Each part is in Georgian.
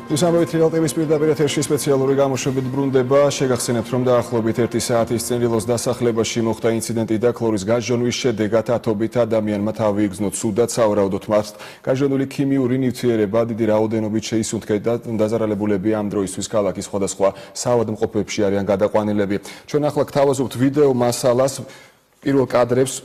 Ისამბავით რეალ ტევის პირდაპირ ეთერში სპეციალური გამოშვებით ბრუნდება. შეგახსენებთ, რომ დაახლოებით 1 საათის წინ ილოს დასახლებაში მოხდა ინციდენტი და ქლორის გაჟონვის შედეგად ათობით ადამიანმა თავი იგრძნო ცუდად, სავარაუდოდ მათ გაჟონული ქიმიური ნივთიერება დიდი რაოდენობით შეისუნთქეს და დაზარალებულები ამ დროისთვის ქალაქის სხვადასხვა საავადმყოფოებში არიან გადაყვანილები. ჩვენ ახლა გთავაზობთ ვიდეო მასალას პირველ კადრებს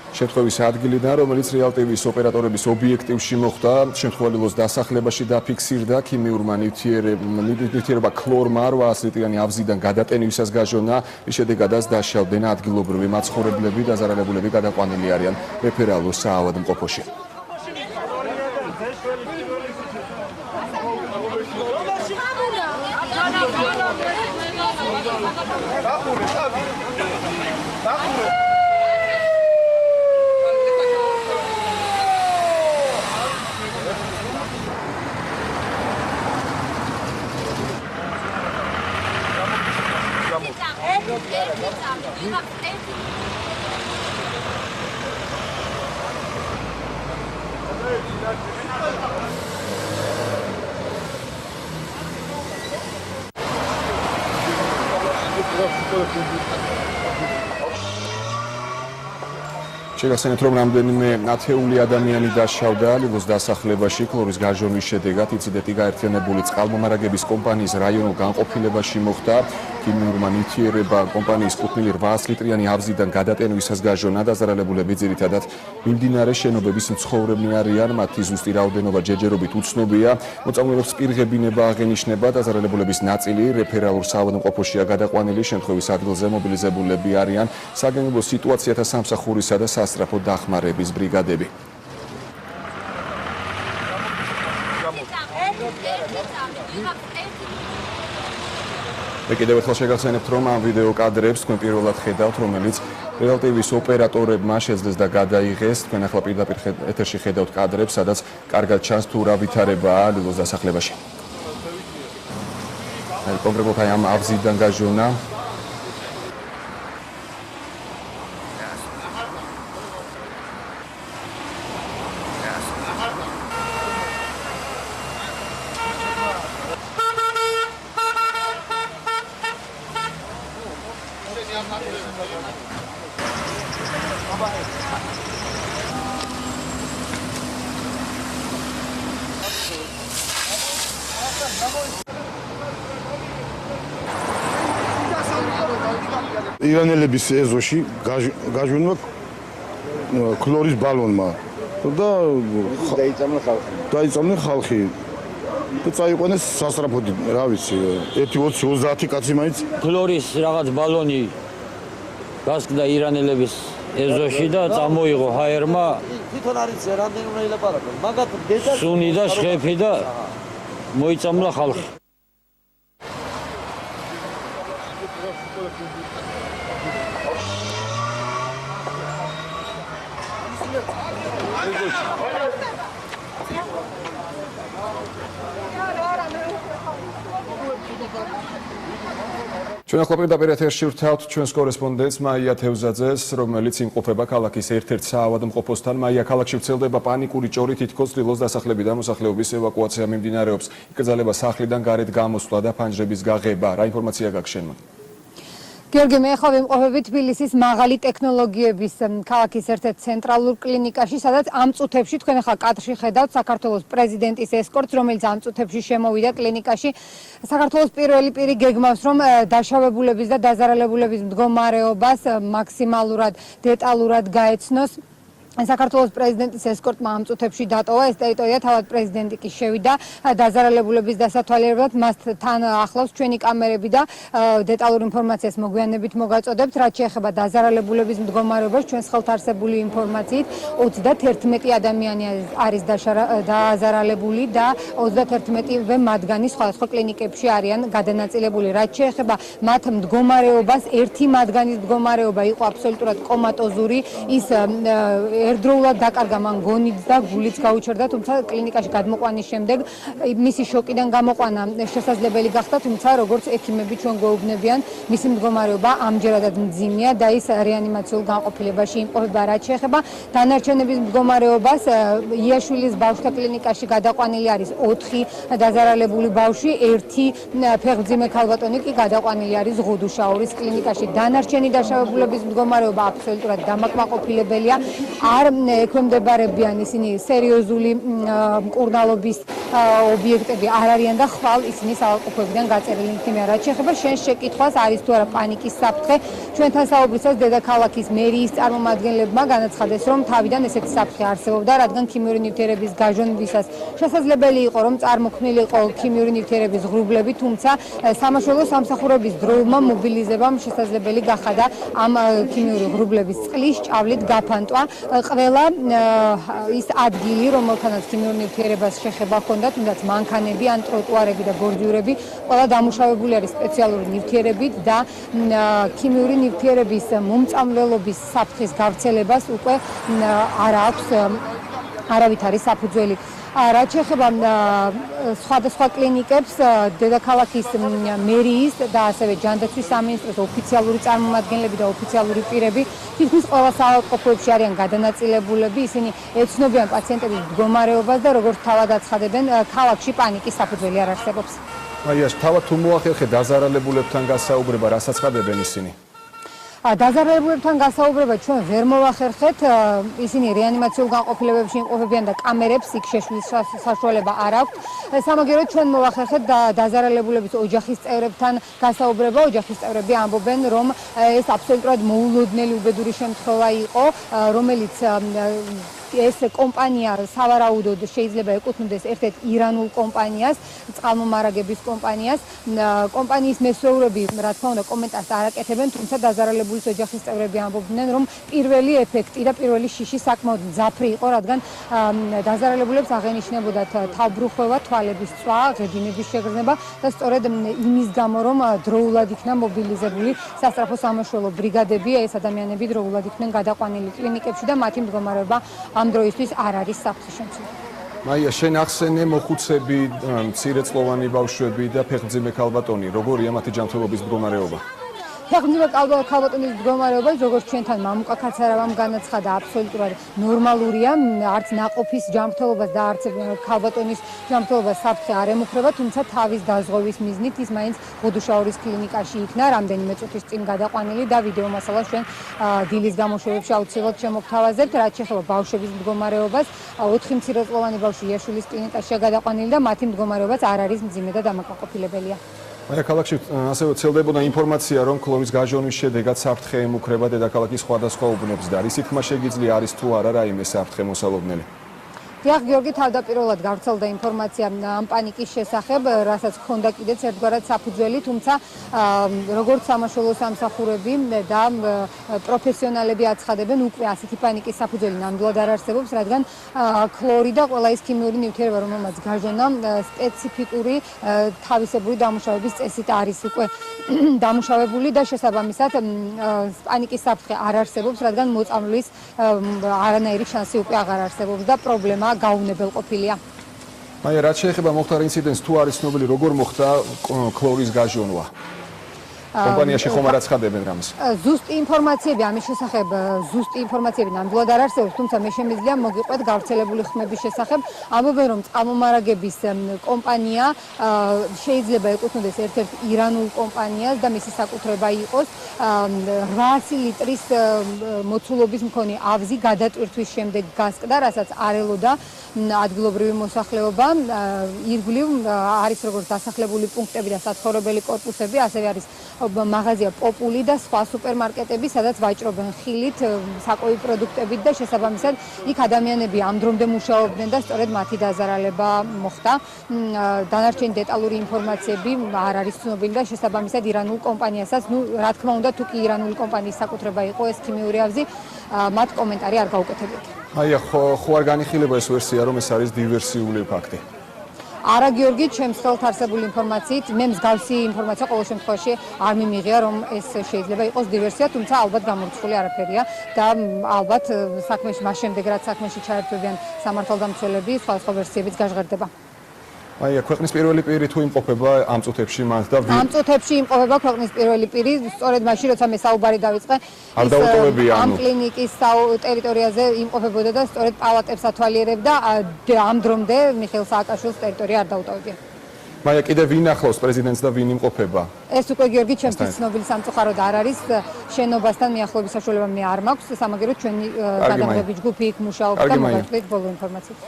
შემთხვევის ადგილიდან, რომელიც რეალ ტევის ოპერატორების ობიექტივში მოხდა. შემთხვევა ილოს დასახლებაში დაფიქსირდა ქიმიურმა ნივთიერება ქლორმა 800 ლიტრიანი აბზიდან გადატენვისას გაჟონა, რის შედეგადაც დაშავდნენ ადგილობრივი მაცხოვრებლები, დაზარალებულები გადაყვანილი არიან რეფერალურ საავადმყოფოში. შეგახსენებთ, რომ რამდენიმე ათეული ადამიანი დაშავდა ილოს დასახლებაში ქლორის გაჟონვის შედეგად. ინციდენტი გაერთიანებული წყალმომარაგების კომპანიის რაიონულ განყოფილებაში მოხდა. ქიმიურმა ნივთიერება კომპანიის 5,800 ლიტრიანი აბზიდან გადატენვისას გაჟონა, დაზარალებულები ძირითადად მიმდინარე შენობების მცხოვრებნი არიან, მათი ზუსტი რაოდენობა ჯერჯერობით უცნობია. მოწამლულებს პირღებინება აღენიშნება, დაზარალებულების ნაწილი რეფერალურ საავადმყოფოშია გადაყვანილი, შემთხვევის ადგილზე მობილიზებულები არიან საგანგებო სიტუაციათა სამსახურისა და სასწრაფო დახმარების ბრიგადები. კიდევ ერთხელ შეგახსენებთ, რომ ამ ვიდეო კადრებს თქვენ პირველად ხედავთ, რომელიც რეალ ტევის ოპერატორებმა შეძლეს და გადაიღეს. თქვენ ახლა პირდაპირ ეთერში ხედავთ კადრებს, სადაც კარგად ჩანს თუ რა ვითარებაა ილოს დასახლებაში. კონკრეტულად ამ აბზიდან გაჟონა. ირანელების ეზოში გაჟონვა ქლორის ბალონმა და დაიწამნენ ხალხი და წაიყვანეს სასწრაფოდ, რა ვიცი, 1-20 კაცი მაინც ქლორის რაღაც ბალონი გასკდა ირანელების ეზოში და წამოიღო ჰაერმა თვითონ არის რამდენი უნდა ილაპარაკო მაგათ დედა სუნი და შხეფი და მოიწამლა ხალხი. ჩვენ ახლა პირდაპირ ეთერში ვთავთ ჩვენს კორესპონდენტს მაია თევზაძეს, რომელიც იმყოფება ქალაქის ერთ-ერთ საავადმყოფოსთან. მაია, ქალაქში ვრცელდება პანიკური ჭორი, თითქოს ილოს დასახლები და მოსახლეობის ევაკუაცია მიმდინარეობს. იკრძალება სახლიდან გარეთ გამოსვლა და ფანჯრების გაღება. რა ინფორმაცია გაქვს შენ? გიორგი, მე ახლა ვიმყოფები თბილისის მაღალი ტექნოლოგიების ქალაქის ერთ-ერთ ცენტრალურ კლინიკაში, სადაც ამ წუთებში თქვენ ახლა კადრში ხედავთ საქართველოს პრეზიდენტის ესკორტს, რომელიც ამ წუთებში შემოვიდა კლინიკაში. საქართველოს პირველი პირი გეგმავს, რომ დაშავებულების და დაზარალებულების მდგომარეობას მაქსიმალურად დეტალურად გაეცნოს. საქართველოს პრეზიდენტის ესკორტმა ამ წუთებში დატოვა ეს ტერიტორია, თავად პრეზიდენტი კი შევიდა დაზარალებულების დასათვალიერებლად. მას თან ახლავს ჩვენი კამერები და დეტალურ ინფორმაციას მოგვიანებით მოგაწოდებთ. რაც შეეხება დაზარალებულების მდგომარეობას, ჩვენს ხელთ არსებული ინფორმაციით 31 ადამიანი არის დაზარალებული და 31-ვე მათგანი სხვადასხვა კლინიკებში არიან გადანაწილებული. რაც შეეხება მათ მდგომარეობას, ერთი მათგანის მდგომარეობა იყო აბსოლუტურად კომატოზური, ის ერთდროულად დაკარგა მან გონიც და გულიც გაუჩერდა, თუმცა კლინიკაში გადმოყვანის შემდეგ მისი შოკიდან გამოყვანა შესაძლებელი გახდა, თუმცა როგორც ექიმები ჩვენ გვეუბნებიან, მისი მდგომარეობა ამჯერადად მძიმეა და ის რეანიმაციულ განყოფილებაში იმყოფება. რაც შეეხება დანარჩენების მდგომარეობას, იაშვილის ბავშვთა კლინიკაში გადაყვანილი არის 4 დაზარალებული ბავშვი, 1 ფეხმძიმე ქალბატონი კი გადაყვანილი არის ღუდუშაურის კლინიკაში. დანარჩენი დაშავებულების მდგომარეობა აბსოლუტურად დამაკმაყოფილებელია. არ ექვემდებარებიან ისინი სერიოზული მკურნალობის ობიექტები არ არიან და ხვალ ისინი საავადმყოფოებიდან გაწერილი იქნება. რაც შეეხება შენ შეკითხვას, არის თუ არა პანიკის საფრთხე, ჩვენთან საუბრისას დედაქალაქის მერიის წარმომადგენლებმა განაცხადეს, რომ თავიდან ესეთი საფრთხე არსებობდა, რადგან ქიმიური ნივთიერების გაჟონვისას შესაძლებელი იყო, რომ წარმოქმნილიყო ქიმიური ნივთიერების ღრუბლები, თუმცა სამაშველო სამსახურების დროულმა მობილიზებამ შესაძლებელი გახადა ამ ქიმიური ღრუბლების წყლის ჭავლით გაფანტვა. ყველა ის ადგილი, რომელთანაც ქიმიურ ნივთიერებას შეხება ჰქონდა, თუნდაც მანქანები ან ტროტუარები და ბორდიურები, ყველა დამუშავებული არის სპეციალური ნივთიერებით და ქიმიური ნივთიერების მომწამლელობის საფრთხის გავრცელებას უკვე არ აქვს არავითარი საფუძველი. რაც შეეხება სხვადასხვა კლინიკებს, დედაქალაქის მერიის და ასევე ჯანდაცვის სამინისტროს ოფიციალური წარმომადგენლები და ოფიციალური პირები თითქმის ყველა საავადმყოფოებში არიან გადანაწილებულები, ისინი ეცნობიან პაციენტების მდგომარეობას და როგორც თავად აცხადებენ, ქალაქში პანიკის საფუძველი არ არსებობს. მაიას, თავად თუ მოახერხეთ დაზარალებულებთან გასაუბრება, რასაც ცხადებენ ისინი? დაზარალებულებთან გასაუბრება ჩვენ ვერ მოვახერხეთ, ისინი რეანიმაციულ განყოფილებებში იმყოფებიან და კამერებს იქ შეშლის საშუალება არ აქვთ. სამაგიეროდ ჩვენ მოვახერხეთ დაზარალებულების ოჯახის წევრებთან გასაუბრება. ოჯახის წევრები ამბობენ, რომ ეს აბსოლუტურად მოულოდნელი უბედური შემთხვევა იყო, რომელიც ეს კომპანია სავარაუდოდ შეიძლება ეკუთვნოდეს ერთ-ერთ ირანულ კომპანიას, წყალმომარაგების კომპანიას. კომპანიის მესვეურები, რა თქმა უნდა, კომენტარს არ აკეთებენ, თუმცა დაზარალებულის ოჯახის წევრები ამბობდნენ, რომ პირველი ეფექტი და პირველი შიში საკმაოდ მძაფრი იყო, რადგან დაზარალებულებს აღენიშნებოდათ თავბრუხვევა, თვალების წვა, ღებინების შეგრძნება და სწორედ იმის გამო, რომ დროულად იქნა მობილიზებული სასწრაფო სამაშველო ბრიგადები, ეს ადამიანები დროულად იქნენ გადაყვანილი კლინიკებში და მათი მდგომარეობა ამ დროისთვის არ არის საფრთხეშემცველი. მაია, შენ ახსენე მოხუცები, მცირეწლოვანი ბავშვები და ფეხმძიმე ქალბატონი, როგორია მათი ჯანმრთელობის მდგომარეობა? ფეხმძიმე ქალბატონის მდგომარეობა, როგორც ჩვენთან მამუკა ქაცარავამ განაცხადა, აბსოლუტურად ნორმალურია, არც ნაყოფის ჯანმრთელობას და არც ქალბატონის ჯანმრთელობას საფრთხე არ ემუქრება, თუმცა თავის დაზღვევის მიზნით ის მაინც ღუდუშაურის კლინიკაში იქნა რამდენიმე წუთის წინ გადაყვანილი და ვიდეო მასალას ჩვენ დილის გამოშვებებში აუცილებლად შემოგთავაზებთ. რაც შეეხება ბავშვების მდგომარეობას, 4 მცირეწლოვანი ბავშვი იაშვილის კლინიკაშია გადაყვანილი და მათი მდგომარეობაც არ არის მძიმე და დამაკმაყოფილებელია. მაია, ქალაქში ასევე ვრცელდებოდა ინფორმაცია, რომ ქლორის გაჟონვის შედეგად საფრთხე ემუქრება დედაქალაქის სხვადასხვა უბნებს და რის თქმა შეგიძლია არის თუ არა რაიმე საფრთხე მოსალოდნელი? დიახ, გიორგი, თავდაპირველად გავრცელდა ინფორმაცია ამ პანიკის შესახებ, რასაც ჰქონდა კიდეც ერთგვარად საფუძველი, თუმცა როგორც სამაშველო სამსახურები და პროფესიონალები აცხადებენ, უკვე ასეთი პანიკის საფუძველი ნამდვილად არ არსებობს, რადგან ქლორი და ყველა ის ქიმიური ნივთიერება, რომელმაც გაჟონა, სპეციფიკური თავისებური დამუშავების წესით არის უკვე დამუშავებული და შესაბამისად პანიკის საფრთხე არ არსებობს, რადგან მოწამვლის არანაირი შანსი უკვე აღარ არსებობს და პრობლემა გაუნებელყოფილია. მაია, რაც შეეხება მოხდარ ინციდენტს, თუ არის ცნობილი, როგორ მოხდა ქლორის გაჟონვა? კომპანიაში ხომ არ აცხადებენ რამეს? ზუსტი ინფორმაციები ამის შესახებ, ზუსტი ინფორმაციები ნამდვილად არ არსებობს, თუმცა მე შემიძლია მოგიყვეთ გავრცელებული ხმების შესახებ. ამბობენ, რომ წყალმომარაგების კომპანია შეიძლება ეკუთვნოდეს ერთ-ერთ ირანულ კომპანიას და მისი საკუთრება იყოს 800 ლიტრის მოცულობის მქონე ავზი გადატვირთვის შემდეგ გასკდა, რასაც არ ელოდა ადგილობრივი მოსახლეობა. ირგვლივ არის როგორც დასახლებული პუნქტები და საცხოვრებელი კორპუსები, ასევე არის მაღაზია პოპული და სხვა სუპერმარკეტები, სადაც ვაჭრობენ ხილით, საკვები პროდუქტებით და შესაბამისად იქ ადამიანები ამ დრომდე მუშაობდნენ და სწორედ მათი დაზარალება მოხდა. დანარჩენი დეტალური ინფორმაციები არ არის ცნობილი და შესაბამისად ირანულ კომპანიასაც, რა თქმა უნდა, თუ კი ირანული კომპანიის საკუთრება იყო ეს ქიმიური ავზი, მათ კომენტარი არ გაუკეთებიათ. აია, ხო არ განიხილება ეს ვერსია, რომ ეს არის დივერსიული ფაქტი? არა გიორგი, ჩემს ხელთ არსებული ინფორმაციით მე მსგავსი ინფორმაცია ყოველ შემთხვევაში არ მიმიღია, რომ ეს შეიძლება იყოს დივერსია, თუმცა ალბათ გამორიცხული არაფერია და ალბათ საქმეში მას შემდეგ რაც საქმეში ჩაერთვებიან სამართალდამცველები, სხვადასხვა ვერსიებიც გაჟღერდება. აი, ქვეყნის პირველი პირი თუ იმყოფება ამ წუთებში მას და ამ წუთებში იმყოფება ქვეყნის პირველი პირი, სწორედ მაშინ როცა მე საუბარი დავიწყე, ამ კლინიკის ტერიტორიაზე იმყოფებოდა და სწორედ პალატებს ათვალიერებდა, ამ დრომდე მიხეილ სააკაშვილის ტერიტორია არ დაუტოვებია. მაია, კიდე ვინ ახლავს პრეზიდენტს და ვინ იმყოფება? ეს უკვე გიორგი ჩემთვის ცნობილი სამწუხაროდ არ არის, შენობასთან მიახლოების საშუალება მე არ მაქვს, სამაგერო ჩვენი გადაღებების ჯგუფი იქ მუშაობს და მოვაწყდით ბოლო ინფორმაციით.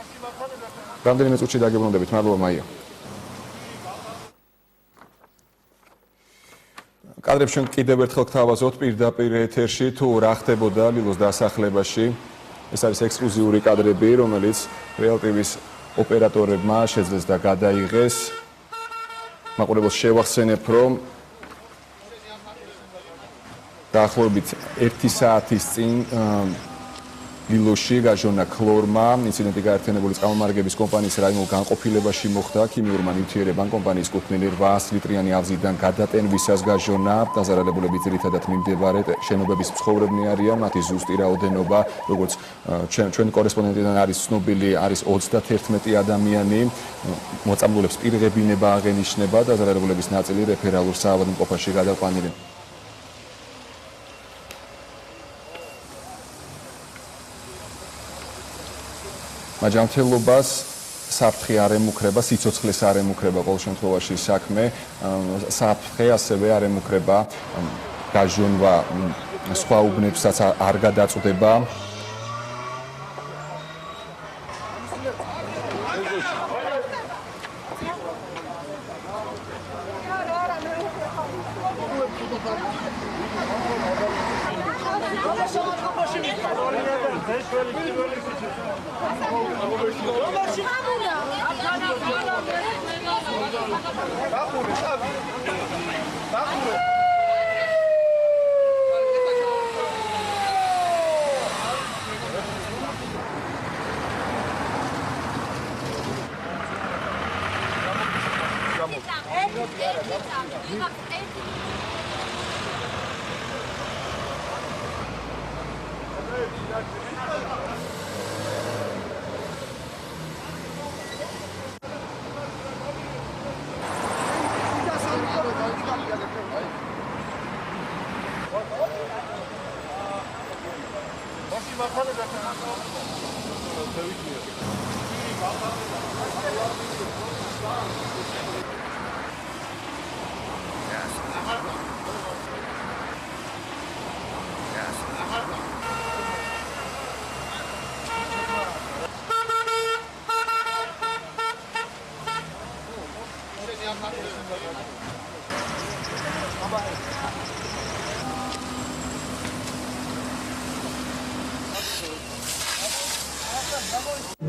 რამდენიმე წუთში დაგებრუნდებით. მადლობა მაია. კადრებს ჩვენ კიდევ ერთხელ გთავაზობთ პირდაპირ ეთერში თუ რა ხდებოდა ლილოს დასახლებაში. ეს არის ექსკლუზიური კადრები, რომელიც Real TV-ს ოპერატორებმა შეძლეს და გადაიღეს. მაყურებელს შევახსენებ, რომ დაახლოებით 1 საათის წინ ლილოში გაჟონა ქლორმა, ინციდენტი გაერთიანებული წყალმომარაგების კომპანიის რაიმულ განყოფილებაში მოხდა, ქიმიურმა ნივთიერებამ კომპანიის კუთვნილი 800 ლიტრიანი ავზიდან გადატენვისას გაჟონა. დაზარალებულები ძირითადად მიმდებარე შენობების მცხოვრებნი არიან, მათი ზუსტი რაოდენობა, როგორც ჩვენი კორესპონდენტიდან არის ცნობილი, არის 31 ადამიანი. მოწამლულებს პირღებინება აღენიშნება, დაზარალებულების ნაწილი რეფერალურ საავადმყოფოში გადაყვანილი. მაჯამთელობას საფრთხე არ ემუქრება, სიცოცხლეს არ ემუქრება ყოველ შემთხვევაში საქმე. საფრთხე ასევე არ ემუქრება გაჟონვა სხვა უბნებსაც არ გადაწყვეტება.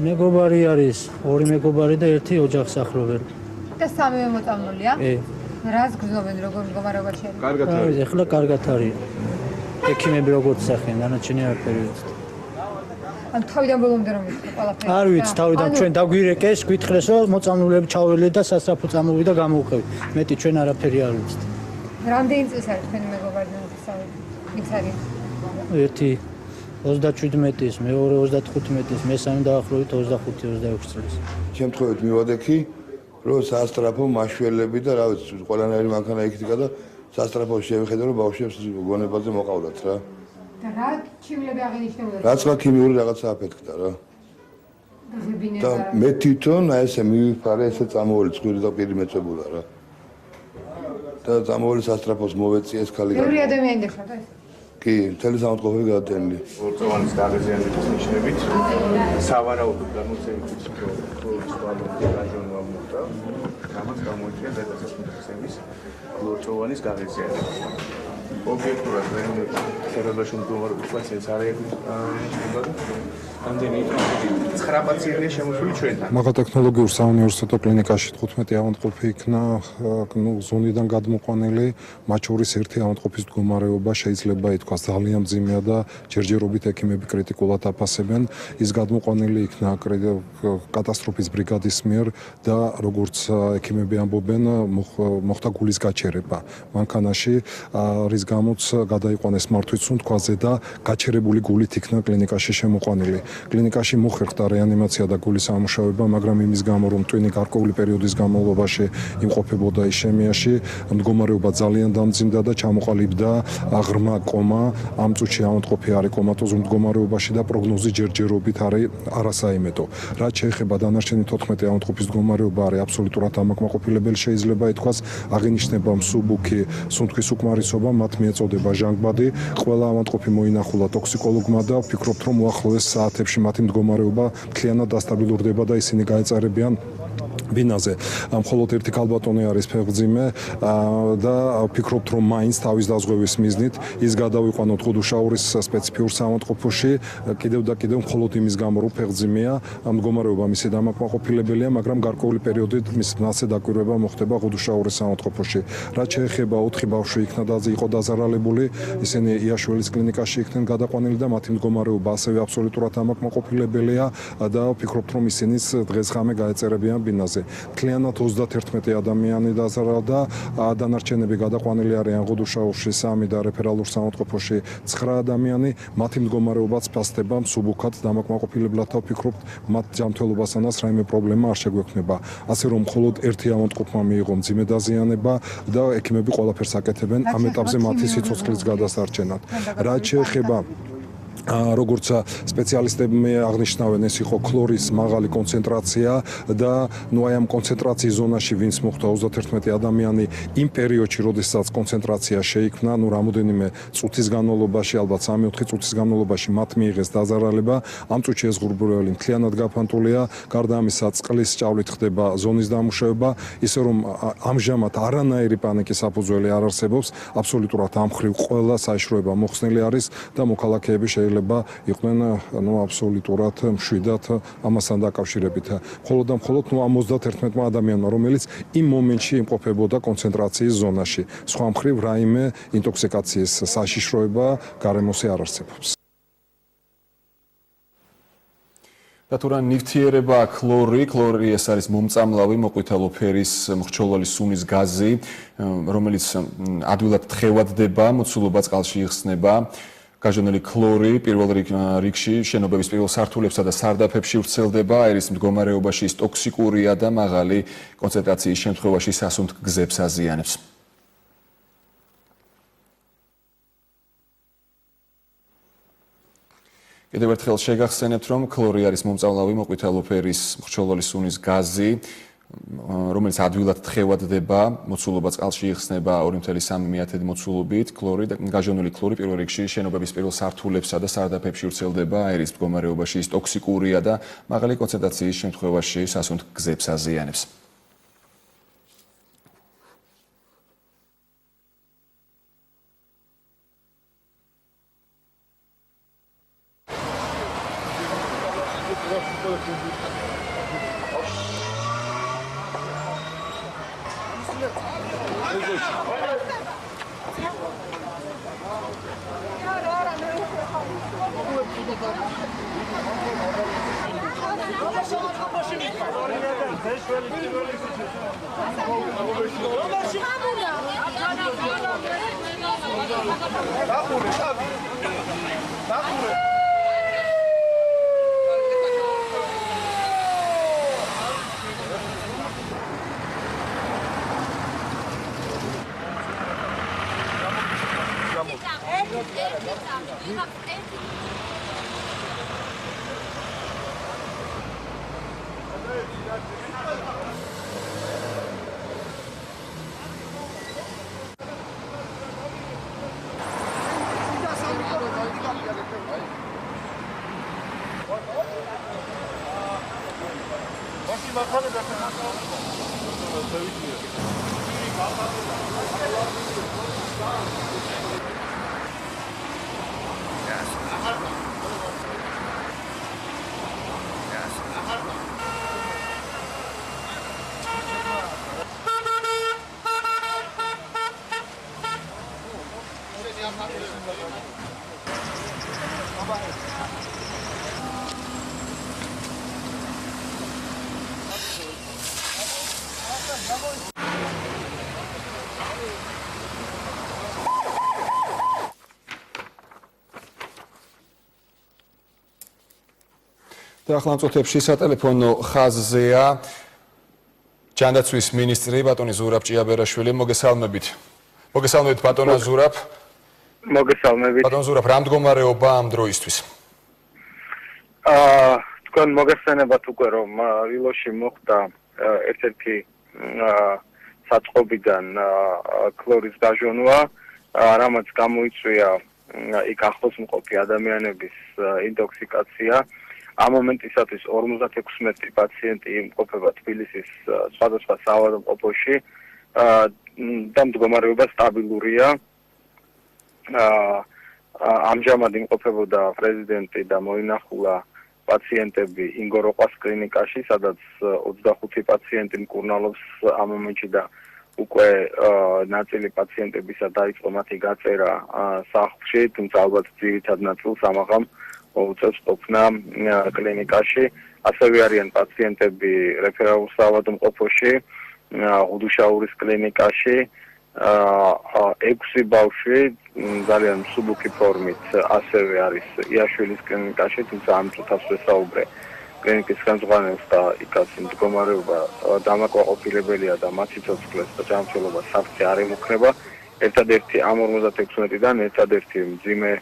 მეგობარი არის, ორი მეგობარი და ერთი ოჯახს ახლობენ. და სამივე მოწამლულია? რას გრძნობენ, როგორ მდგომარეობაში არის? კარგად არის. ეხლა კარგად არის. ექიმები როგორც სახენ, დანარჩენი არაფერი ვიცით. ან თავიდან ბოლომდე რომ ვიცი ყველაფერი. არ ვიცი, თავიდან ჩვენ დაგვირეკეს, გვითხრეს, რომ მოწამლულები ჩავევლეთ და სასწრაფო წამოვიდა და გამოვყევით. მეტი ჩვენ არაფერი არ ვიცით. რამდენი წელს არის თქვენი მეგობარი ნაცისავი? ვინც არის? ერთი 37-ის, მეორე 35-ის, მესამე დაახლოებით 25-26 წელს. შემთხვევით მივადექი, რომ სასტრაფო მაშველები და რა ვიცი, ყველანაირი მანქანა იქითიკა და სასტრაფოში შევხედე, რომ ბავშვებს გონებაზე მოყავდათ რა. და რა ჩივლები აღინიშნებოდა? რაც რა ქიმიური რაღაცა აფეთქდა რა. და მე თვითონ აი ესე მივიფარე, ესე წამოველი ცხვირი და პირი მეწებულა რა. და წამოველი სასტრაფოს მოვეწი ეს ქალი. ბევრი ადამიანი დაშავდა ეს? კი, მთელი სამწყობი გადატენილი. ორწოვანის დაღეზიანების ნიშნებით სავარაუდოდ გამოცემით გაჟონვა მოხდა, რამაც გამოიწვია გადასასვლელის ორწოვანის გაღეზიანება. ობიექტურად ხერხებაში მდგომარეობის პაციენტს არ ექნება რამდენი 9 პაციენტია შემოსული ჩვენთან. მაღალტექნოლოგიურ საუნივერსიტეტო კლინიკაში 15 ავადმყოფი იქნა ზონიდან გადმოყვანილი, მათ შორის ერთი ავადმყოფის მდგომარეობა შეიძლება ითქვას ძალიან მძიმეა და ჯერჯერობით ექიმები კრიტიკულად აფასებენ. ის გადმოყვანილი იქნა კატასტროფის ბრიგადის მიერ და როგორც ექიმები ამბობენ, მოხდა გულის გაჩერება მანქანაში, რის გამოც გადაიყვანეს მართვის სუნთქვაზე და გაჩერებული გულით იქნა კლინიკაში შემოყვანილი. კლინიკაში მოხერხდა რეანიმაცია და გულის ამუშავება, მაგრამ იმის გამო, რომ ტვინი გარკვეული პერიოდის განმავლობაში იმყოფებოდა ისემიაში, მდგომარეობა ძალიან დამძიმდა და ჩამოყალიბდა ღრმა კომა. ამ წუთში ავადმყოფი არის კომატოზურ მდგომარეობაში და პროგნოზი ჯერჯერობით არის არასაიმედო. რაც შეეხება დანარჩენი 14 ავადმყოფის მდგომარეობა არის აბსოლუტურად ამაკმაყოფილებელი, შეიძლება ითქვას, აღინიშნება მსუბუქი სუნთქვის უკმარისობა, მათ მიეწოდება ჟანგბადი. ყველა ავადმყოფი მოინახულა ტოქსიკოლოგმა და ვფიქრობთ, რომ უახლოეს საათებში მათი მდგომარეობა მთლიანად დასტაბილურდება და ისინი გაეწარებიან ბინაზე. მხოლოდ ერთი ქალბატონი არის ფეხმძიმე და ვფიქრობთ, რომ მაინც თავის დაზღვევის მიზნით ის გადავიყვანოთ ყუდუშაურის სპეციფიურ საავადმყოფოში, კიდევ და კიდევ მხოლოდ იმის გამო, რომ ფეხმძიმეა, მდგომარეობა მისი დამაკმაყოფილებელია, მაგრამ გარკვეული პერიოდით მის მასე დაკვირვება მოხდება ყუდუშაურის საავადმყოფოში. რაც შეეხება 4 ბავშვი იყო დაზარალებული, ისინი იაშველის კლინიკაში იქნენ გადაყვანილი და მათი მდგომარეობა ასევე აბსოლუტურად ამაკმაყოფილებელია და ვფიქრობთ, რომ ისინიც დღეს-ღამე გაეწერებიან ბინაზე. მთლიანად 31 ადამიანი დაზარალდა, დანარჩენები გადაყვანილი არიან ყუდუშაურში 3 და რეფერალურ საავადმყოფოში 9 ადამიანი, მათი მდგომარეობაც ფასდება მსუბუქად დამაკმაყოფილებლად და ვფიქრობთ, მათ ჯანმრთელობასთანაც რაიმე პრობლემა არ შეგვექმნება. ასე რომ მხოლოდ ერთი ავადმყოფმა მიიღო მძიმე დაზიანება და ექიმები ყველაფერს აკეთებენ ამ ეტაპზე მათი სიცოცხლის გადასარჩენად. რაც შეეხება როგორც სპეციალისტები აღნიშნავენ, ეს იყო ქლორის მაღალი კონცენტრაცია და აი ამ კონცენტრაციის ზონაში ვინც მოხვდა 31 ადამიანი იმ პერიოდში, როდესაც კონცენტრაცია შეიქმნა, რამოდენიმე წუთის განმავლობაში, ალბათ 3-4 წუთის განმავლობაში მათ მიიღეს დაზარალება. ამ წუთში ეს ღრუბლელი მთლიანად გაფანტულია, გარდა ამისა წყლის ჭავლით ხდება ზონის დამუშავება, ისე რომ ამჟამად არანაირი პანიკის საფუძველი არ არსებობს, აბსოლუტურად ამ მხრივ ყველა საშიშროება მოხსნილი არის და მოქალაქეები შეიძლება იყვნენ აბსოლუტურად მშვიდად ამასთან დაკავშირებით. მხოლოდ და მხოლოდ ამ 31 ადამიანმა, რომელიც იმ მომენტში იმყოფებოდა კონცენტრაციის ზონაში. სხვა მხრივ რაიმე ინტოქსიკაციის საშიშროება გარემოსი არ არსებობს. და თუ რა ნივთიერება ქლორი ეს არის მომწამლავი მოყვითალო ფერის მრჩოლელი სუნის გაზი, რომელიც ადვილად თხევადდება, მოცულობა წყალში იხსნება. გაჟონილი ქლორი პირველ რიგში შენობების პირველ სართულებსა და სარდაფებში ვრცელდება, აირის მდგომარეობაში ის ტოქსიკურია და მაღალი კონცენტრაციის შემთხვევაში სასუნთქ გზებს აზიანებს. კიდევ ერთხელ შეგახსენებთ, რომ ქლორი არის მომწამლავი მოყვითალო ფერის მრჩოლელი სუნის გაზი, რომელიც ადვილად თხევადდება, მოცულობა წყალში იხსნება 2.3 მოცულობით. ქლორი და გაჟონილი ქლორი პირველ რიგში შენობების პირველ სართულებსა და სარდაფებში ვრცელდება, აირის მდგომარეობაში ის ტოქსიკურია და მაღალი კონცენტრაციის შემთხვევაში სასუნთქ გზებს აზიანებს. და ახლა წუთებში სატელეფონო ხაზზეა ჯანდაცვის მინისტრი ბატონი ზურაბ ჭიაბერაშვილი. მოგესალმებით. მოგესალმებით ბატონო ზურაბ. მოგესალმებით. ბატონო ზურაბ, რა მდგომარეობა ამ დროისთვის? თქვენ მოგეხსენებათ უკვე რომ ილოში მოხდა ერთ-ერთი საწყობიდან ქლორის გაჟონვა, რამაც გამოიწვია იქ ახლოს მყოფი ადამიანების ინტოქსიკაცია. ამ მომენტისათვის 56 პაციენტი იმყოფება თბილისის სხვადასხვა საავადმყოფოში და მდგომარეობა სტაბილურია. ამჟამად იმყოფებოდა პრეზიდენტი და მოინახულა პაციენტები ინგოროყვას კლინიკაში, სადაც 25 პაციენტი მკურნალობს ამ მომენტში და უკვე ნაწილი პაციენტებისა დაიწყო მათი გაწერა სახლში, თუმცა ალბათ ძირითად ნაწილს ამაღამ მოუწევს ყოფნა კლინიკაში. ასევე არიან პაციენტები რეფერალურ საავადმყოფოში, ღუდუშაურის კლინიკაში, 6 ბავშვი ძალიან მსუბუქი ფორმით ასევე არის იაშვილის კლინიკაში, თუმცა ამ წუთას ვესაუბრე კლინიკის ხელმძღვანელს და იქაც მდგომარეობა დამაკმაყოფილებელია და მათ სიცოცხლეს და ჯანმრთელობა საფრთხე არ ემუქრება. ერთადერთი ამ 56-დან ერთადერთი მძიმე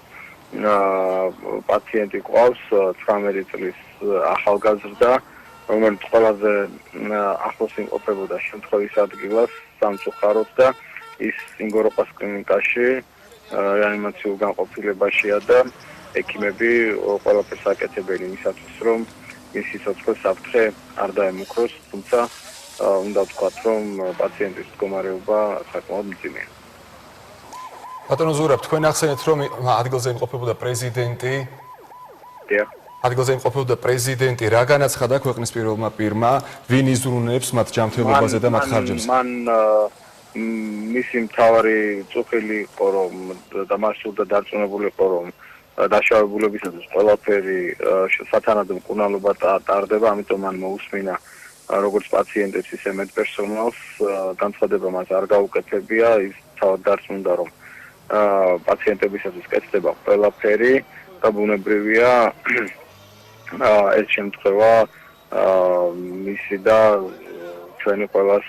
პაციენტი ყავს 18 წლის ახალგაზრდა, რომელიც ყველაზე ახლოს იმყოფებოდა შემთხვევის ადგილას სამწუხაროდ და ის ინგოროყვას კლინიკაში რეანიმაციულ განყოფილებაშია და ექიმები ყველაფერს აკეთებენ იმისათვის, რომ მის სიცოცხლეს საფრთხე არ დაემუქროს, თუმცა უნდა ვთქვათ, რომ პაციენტის მდგომარეობა საკმაოდ მძიმეა. ბატონო ზურაბ, თქვენ ახსენეთ, რომ ადგილზე იმყოფებოდა პრეზიდენტი. ადგილზე იმყოფებოდა პრეზიდენტი, რა განაცხადა ქვეყნის პირველმა პირმა, ვინ იზრუნებს მათ ჯანმრთელობაზე და მათ ხარჯებს? მან მისი მთავარი წუხილი იყო, რომ და მასშტაბდა დარწმუნებული იყო, რომ დაშავებულებისათვის ყველაფერი სათანადო მკურნალობა ტარდება, ამიტომ მან მოусმინა როგორც პაციენტებს, ისე მედპერსონალს, განცხადება მას არ გაუკეთებია, ის თავად დარწმუნდა, რომ პაციენტებისათვის კეთდება ყველაფერი და ბუნებრივია ეს შემთხვევა მისი და ჩვენი ყველას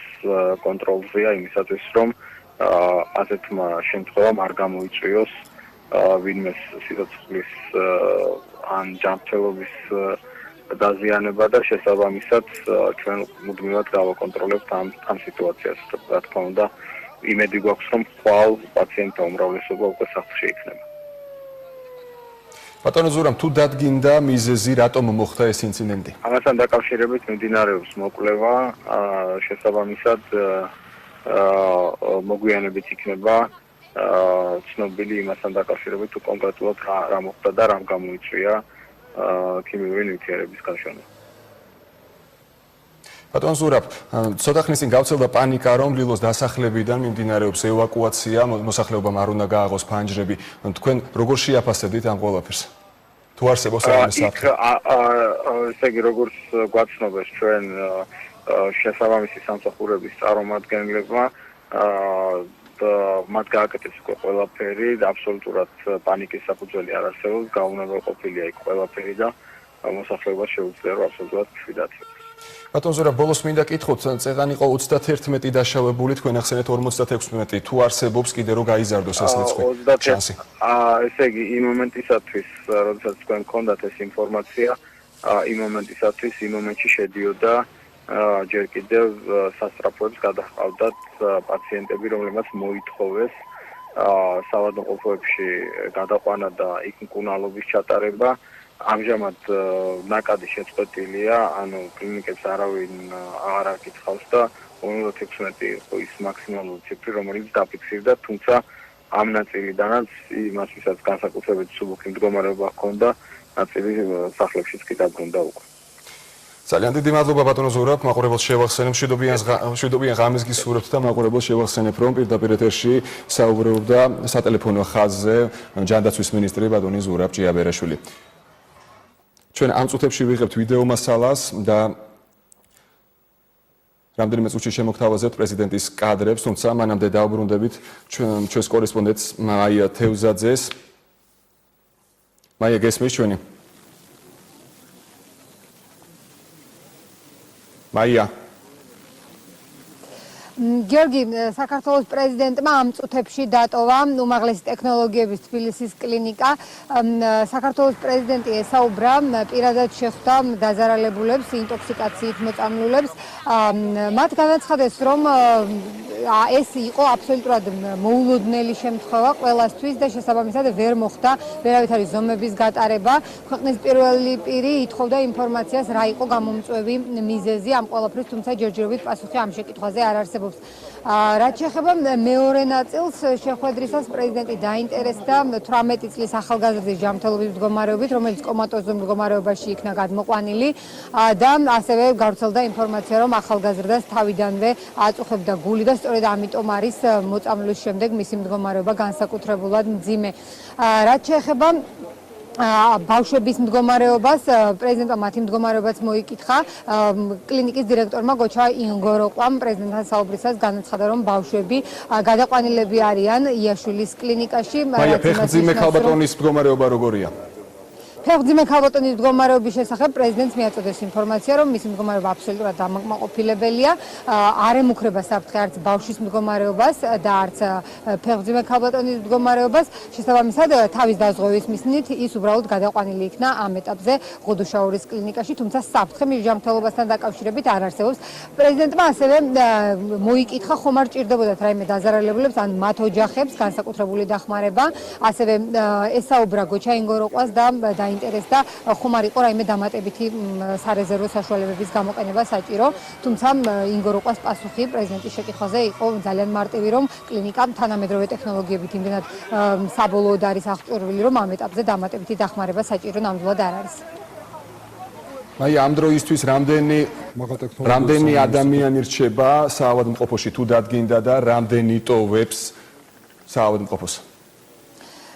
კონტროლზეა იმისათვის, რომ ასეთმა შემთხვევამ არ გამოიწვიოს ვინმეს სიცოცხლის ან ჯანმრთელობის დაზიანება და შესაბამისად ჩვენ მუდმივად გავაკონტროლებთ ამ სიტუაციას. რა თქმა უნდა, იმედი გვაქვს, რომ ხვალ პაციენტთა უმრავლესობა უკვე სახლში იქნება. ბატონო ზურაბ, თუ დადგინდა მიზეზი, რატომ მოხდა ეს ინციდენტი? ამასთან დაკავშირებით მიმდინარეობს მოკვლევა, შესაბამისად მოგვიანებით იქნება ცნობილი იმასთან დაკავშირებით, თუ კონკრეტულად რა მოხდა და რამ გამოიწვია ქიმიური ნივთიერების გაჟონა. ბატონო ზურაბ, ცოტა ხნის წინ გავრცელდა პანიკა, რომ ლილოს დასახლებიდან მიმდინარეობს ევაკუაცია, მოსახლეობამ არ უნდა გააღოს ფანჯრები. თქვენ როგორ შეაფასებთ ამ ყველაფერს? თუ არსებობს რამე საფრთხე? ესე იგი, როგორც გვაცნობეს ჩვენ შესაბამისი სამსახურების წარმომადგენლებმა, მათ გააკეთეს უკვე ყველაფერი და აბსოლუტურად პანიკის საფუძველი არ არსებობს, გაუნებელყოფილია იქ ყველაფერი და მოსახლეობას შეუძლია რომ აბსოლუტურად მშვიდად იყოს. ბატონ ზურაბ, ბოლოს მინდა კითხოთ, წეგან იყო 31 დაშავებული, თქვენ ახსენეთ 56, თუ არსებობს კიდე რომ გაიზარდოს ეს რიცხვი? შანსი. ესე იგი, იმ მომენტისათვის, როდესაც თქვენ გქონდათ ეს ინფორმაცია, იმ მომენტში შედიოდა ჯერ კიდევ სასწრაფოებს გადაჰყავდათ პაციენტები, რომლებმაც მოითხოვეს საავადმყოფოებში გადაყვანა და იქ მკურნალობის ჩატარება. ამჟამად ნაკადი შეწყვეტილია, ანუ კლინიკებს არავინ აღარ აკითხავს და 56 იყო ის მაქსიმალური ციფრი, რომელიც დაფიქსირდა, თუმცა ამ ნაწილიდანაც იმას, ვისაც განსაკუთრებით მსუბუქი მდგომარეობა ჰქონდა, ნაწილი სახლებშიც კი დაბრუნდა უკვე. ძალიან დიდი მადლობა ბატონო ზურაბ, მაყურებელს შევახსენებ, მშვიდობიან ღამეს გისურვებთ და მაყურებელს შევახსენებ, რომ პირდაპირ ეთერში საუბრობდა სატელეფონო ხაზზე ჯანდაცვის მინისტრი ბატონი ზურაბ ჭიაბერაშვილი. ჩვენ ამ წუთებში ვიღებთ ვიდეო მასალას და რამდენიმე წუთში შემოგთავაზებთ პრეზიდენტის კადრებს, თუმცა მანამდე დაუბრუნდებით ჩვენს კორესპონდენტს მაია თევზაძეს. მაია, გესმის ჩვენი? მაია. გიორგი, საქართველოს პრეზიდენტმა ამ წუთებში დატოვა უმაღლესი ტექნოლოგიების თბილისის კლინიკა. საქართველოს პრეზიდენტი ესაუბრა, პირადად შეხვდა დაზარალებულებს, ინტოქსიკაციით მოწამლულებს. მათ განაცხადეს, რომ ეს იყო აბსოლუტურად მოულოდნელი შემთხვევა ყველასთვის და შესაბამისად ვერ მოხდა ვერავითარი ზომების გატარება. ქვეყნის პირველი პირი ითხოვდა ინფორმაციას, რა იყო გამომწვევი მიზეზი ამ ყველაფრის, თუმცა ჯერჯერობით პასუხი ამ შეკითხვაზე არ არსებობს. რაც შეეხება მეორე ნაწილს, შეხვედრისას პრეზიდენტი დაინტერესდა 18 წლის ახალგაზრდის ჯანმრთელობის მდგომარეობით, რომელიც კომატოზურ მდგომარეობაში იქნა გადმოყვანილი და ასევე გავრცელდა ინფორმაცია, რომ ახალგაზრდას თავიდანვე აწუხებდა გული და სწორედ ამიტომ არის მოწამვლის შემდეგ მისი მდგომარეობა განსაკუთრებულად მძიმე. რაც შეეხება ბავშვების მდგომარეობას, პრეზიდენტმა მათი მდგომარეობაც მოიკითხა. კლინიკის დირექტორმა გოჩა ინგოროყვამ პრეზიდენტთან საუბრისას განაცხადა, რომ ბავშვები გადაყვანილები არიან იაშვილის კლინიკაში. მაია, ფეხმძიმე ქალბატონის მდგომარეობა როგორია? ფეხმძიმე ქალბატონის მდგომარეობის შესახებ პრეზიდენტს მიაწოდეს ინფორმაცია, რომ მისი მდგომარეობა აბსოლუტურად დამაკმაყოფილებელია. არ ემუქრება საფრთხე არც ბავშვის მდგომარეობას და არც ფეხმძიმე ქალბატონის მდგომარეობას. შესაბამისად, თავის დაზღვევის მიზნით ის უბრალოდ გადაყვანილი იქნა ამ ეტაპზე ღუდუშაურის კლინიკაში, თუმცა საფრთხე მის ჯანმრთელობასთან დაკავშირებით არ არსებობს. პრეზიდენტმა ასევე მოიკითხა, ხომ არ ჭირდებოდათ რაიმე დაზარალებულებს ან მათ ოჯახებს განსაკუთრებული დახმარება. ასევე ესაუბრა გოჩა ინგოროყვას და დაინტერესდა, ხომ არ იყო რაიმე დამატებითი სარეზერვო საშუალებების გამოყენება საჭირო, თუმცა ინგოროყვას პასუხი პრეზიდენტის შეკითხვაზე იყო ძალიან მარტივი, რომ კლინიკა თანამედროვე ტექნოლოგიებით იმდენად საბოლოოდ არის აღჭურვილი, რომ ამ ეტაპზე დამატებითი დახმარება საჭირო ნამდვილად არ არის. აი, ამ დროისთვის რამდენი ადამიანი რჩება საავადმყოფოში თუ დადგინდა და რამდენი ტოვებს საავადმყოფოს?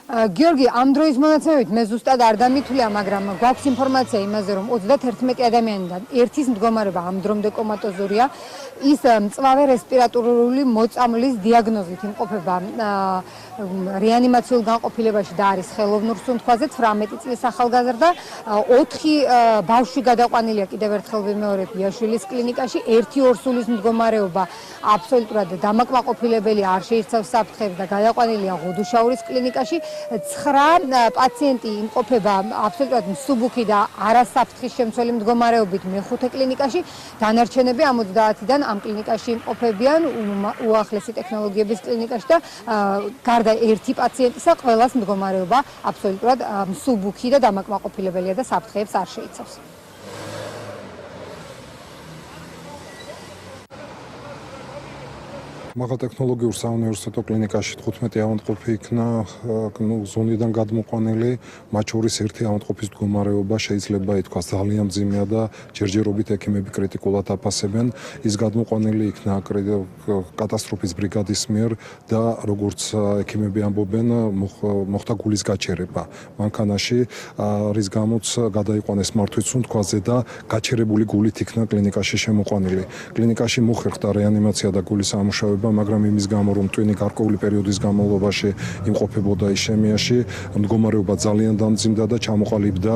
გიორგი, ამ დროის მონაცემებით მე ზუსტად არ დამითვლია, მაგრამ გვაქვს ინფორმაცია იმაზე, რომ 31 ადამიანიდან ერთის მდგომარეობა ამ დრომდე კომატოზურია. ის მწვავე რესპირატორული მოწამვლის დიაგნოზით იმყოფება რეანიმაციულ განყოფილებაში და არის ხელოვნურ სუნთქვაზე, 18 წლის ახალგაზრდა, 4 ბავშვი გადაყვანილია კიდევ ერთხელ ვიმეორებ იაშვილის კლინიკაში, 1 ორსულის მდგომარეობა აბსოლუტურად დამაკმაყოფილებელი, არ შეიცავს საფრთხეებს და გადაყვანილია ღუდუშაურის კლინიკაში. 9 პაციენტი იმყოფება აბსოლუტურად მსუბუქი და არასაფრთხის შემცველი მდგომარეობით მეხუთე კლინიკაში, დანარჩენები ამ 30-დან ამ კლინიკაში იმყოფებიან უახლესი ტექნოლოგიების კლინიკაში და გარდა ერთი პაციენტისა ყველას მდგომარეობა აბსოლუტურად მსუბუქი და დამაკმაყოფილებელია და საფრთხეებს არ შეიცავს. მაღალტექნოლოგიურ საუნივერსიტეტო კლინიკაში 15 ავადმყოფი იქნა ზონიდან გადმოყვანილი, მათ შორის ერთი ავადმყოფის მდგომარეობა შეიძლება ითქვას ძალიან მძიმეა და ჯერჯერობით ექიმები კრიტიკულად აფასებენ. ის გადმოყვანილი იქნა კატასტროფის ბრიგადის მიერ და როგორც ექიმები ამბობენ, მოხდა გულის გაჩერება. მანქანაში რის გამოც გადაიყვანეს მართვის სუნთქვაზე და გაჩერებული გულით იქნა კლინიკაში შემოყვანილი. კლინიკაში მოხერხდა რეანიმაცია და გულის ამუშავება, მაგრამ იმის გამო, რომ ტვინი გარკვეული პერიოდის განმავლობაში იმყოფებოდა ისემიაში, მდგომარეობა ძალიან დამძიმდა და ჩამოყალიბდა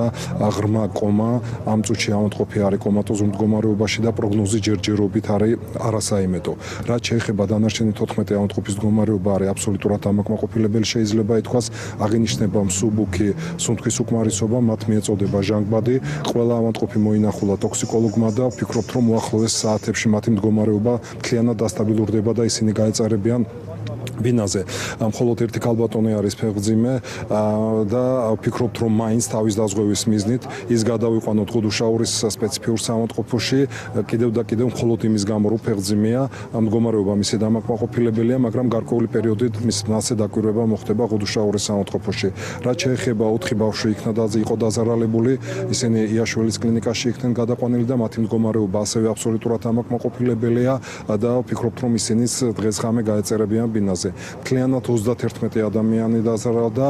ღრმა კომა. ამ წუთში ავადმყოფი არის კომატოზურ მდგომარეობაში და პროგნოზი ჯერჯერობით არის არასაიმედო. რაც შეეხება დანარჩენი 14 ავადმყოფის მდგომარეობა არის აბსოლუტურად დამაკმაყოფილებელი, შეიძლება ითქვას, აღინიშნება მსუბუქი სუნთქვის უკმარისობა, მათ მიეწოდება ჟანგბადი. ყველა ავადმყოფი მოინახულა ტოქსიკოლოგმა და ვფიქრობთ, რომ უახლოეს საათებში მათი მდგომარეობა მთლიანად დასტაბილურდება და ისინი გაეწარებიან ბინაზე. მხოლოდ ერთი ქალბატონი არის ფეხმძიმე და ვფიქრობთ, რომ მაინც თავის დაზღვევის მიზნით ის გადავიყვანოთ ღუდუშაურის სპეციფიურ საავადმყოფოში, კიდევ და კიდევ მხოლოდ იმის გამო, რომ ფეხმძიმეა, მდგომარეობა მისი დამაკმაყოფილებელია, მაგრამ გარკვეული პერიოდით მასზე დაკვირვება მოხდება ღუდუშაურის საავადმყოფოში. რაც შეეხება 4 ბავშვი იქნა და იყო დაზარალებული, ისინი იაშვილის კლინიკაში იქნენ გადაყვანილი და მათი მდგომარეობა ასევე აბსოლუტურად დამაკმაყოფილებელია და ვფიქრობთ, რომ ისინი დღეს-ღამე გაეწერებიან ბინაზე. ადგილზე. მთლიანად 31 ადამიანი დაზარალდა,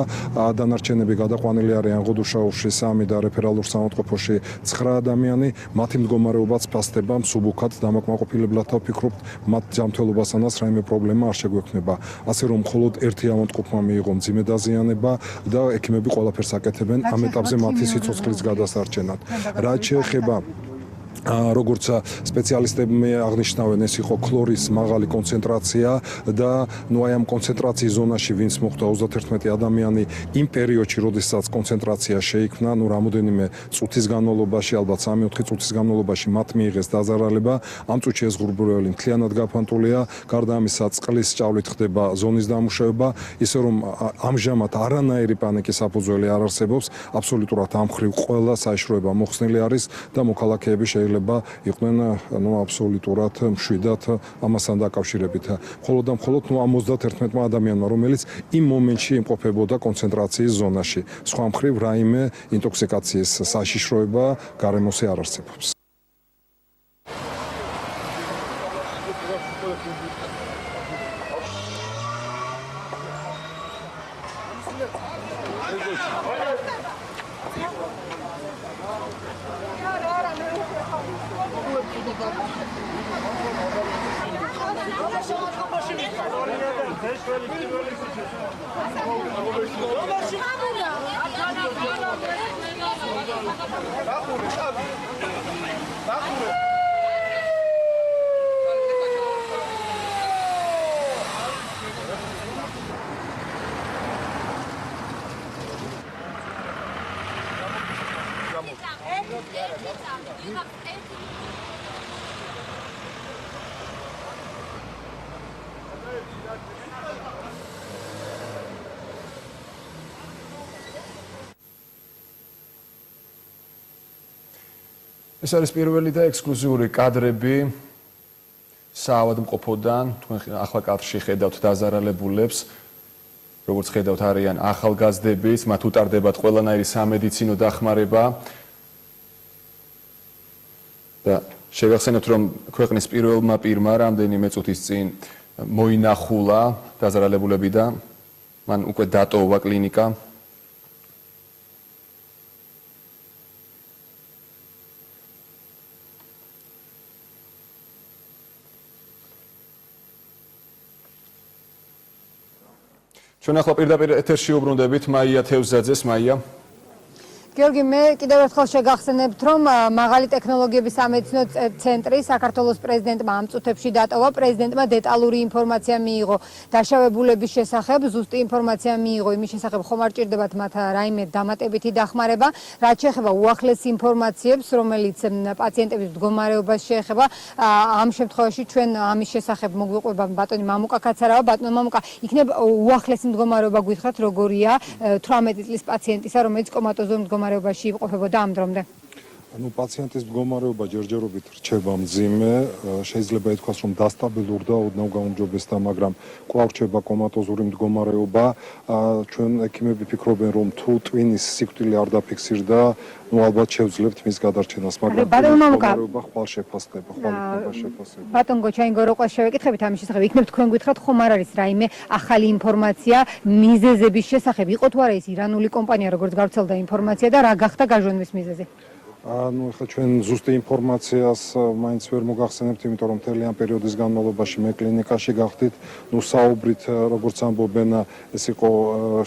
დანარჩენები გადაყვანილი არიან ღუდუშაუში 3 და რეფერალურ საავადმყოფოში 9 ადამიანი. მათი მდგომარეობაც ფასდება მსუბუქად, დამაკმაყოფილებლად ვფიქრობთ, მათ ჯანმრთელობასთანაც რაიმე პრობლემა არ შეგვექმნება. ასე რომ მხოლოდ ერთი ავადმყოფმა მიიღო მძიმე დაზიანება და ექიმები ყველაფერს აკეთებენ ამ ეტაპზე მათი სიცოცხლის გადასარჩენად. რაც შეეხება როგორც სპეციალისტები აღნიშნავენ, ეს იყო ქლორის მაღალი კონცენტრაცია და აი ამ კონცენტრაციის ზონაში ვინც მოხვდა 31 ადამიანი იმ პერიოდში, როდესაც კონცენტრაცია შეიქმნა, რამოდენიმე წუთის განმავლობაში, ალბათ 3-4 წუთის განმავლობაში მათ მიიღეს დაზარალება. ამ წუთში ეს ღრუბლები მთლიანად გაფანტულია, გარდა ამისა წყლის ჭავლით ხდება ზონის დამუშავება, ისე რომ ამჟამად არანაირი პანიკის საფუძველი არ არსებობს, აბსოლუტურად ამ მხრივ ყველა საშიშროება მოხსნილი არის და მოქალაქეები შეიძლება იყვნენ აბსოლუტურად მშვიდად ამასთან დაკავშირებით. მხოლოდ და მხოლოდ ამ 31 ადამიანმა, რომელიც იმ მომენტში იმყოფებოდა კონცენტრაციის ზონაში. სხვა მხრივ რაიმე ინტოქსიკაციის საშიშროება გარემოსი არ არსებობს. ეს არის პირველი და ექსკლუზიური კადრები საავადმყოფოდან. თქვენ ახლა კადრში ხედავთ დაზარალებულებს, როგორც ხედავთ არიან ახალგაზრდებიც, მათ უტარდებათ ყველანაირი სამედიცინო დახმარება. და შეგახსენებთ, რომ ქვეყნის პირველმა პირმა რამდენიმე წუთის წინ მოინახულა დაზარალებულები და მან უკვე დატოვა კლინიკა. ჩვენ ახლა პირდაპირ ეთერში უბრუნდებით მაია თევზაძეს. მაია. გიორგი, მე კიდევ ერთხელ შეგახსენებთ, რომ მაღალი ტექნოლოგიების სამედიცინო ცენტრი საქართველოს პრეზიდენტმა ამ წუთებში დატოვა. პრეზიდენტმა დეტალური ინფორმაცია მიიღო დაშავებულების შესახებ, ზუსტი ინფორმაცია მიიღო იმის შესახებ, ხომ არ ჭირდებათ მათ რაიმე დამატებითი დახმარება. რაც შეეხება უახლეს ინფორმაციებს, რომელიც პაციენტების მდგომარეობას შეეხება, ამ შემთხვევაში ჩვენ ამის შესახებ მოგვიყვება ბატონი მამუკა კაცარავა. ბატონო მამუკა, იქნებ უახლესი მდგომარეობა გითხრათ, როგორია 18 წლის პაციენტისა, რომელიც კომატოზურ მდგომარეობაში იმყოფებოდა ამ დრომდე? პაციენტის მდგომარეობა ჯერჯერობით რჩება მძიმე, შეიძლება ითქვას, რომ დასტაბილურდა ოდნავ გაუმჯობესდა, მაგრამ კვლავ რჩება კომატოზური მდგომარეობა. ჩვენ ექიმები ფიქრობენ, რომ თუ ტვინის სიკვდილი არ დაფიქსირდა, ალბათ შევძლებთ მის გადარჩენას, მაგრამ მდგომარეობა ხვალ შეფასდება, ხვალ იქნება შეფასება. ბატონ გოჩაინგო, როყვას შევეკითხებით ამის შესახებ, იქნებ თქვენ გითხრათ, ხომ არ არის რაიმე ახალი ინფორმაცია მიზეზების შესახებ? იყო თუ არა ის ირანული კომპანია, როგორც გავრცელდა ინფორმაცია და რა გახდა გაჟონვის მიზეზი? ახლა ჩვენ ზუსტი ინფორმაციას მაინც ვერ მოგახსენებთ, იმიტომ რომ მთელი ამ პერიოდის განმავლობაში მე კლინიკაში გახდით, საუბრით, როგორც ამბობენ, ეს იყო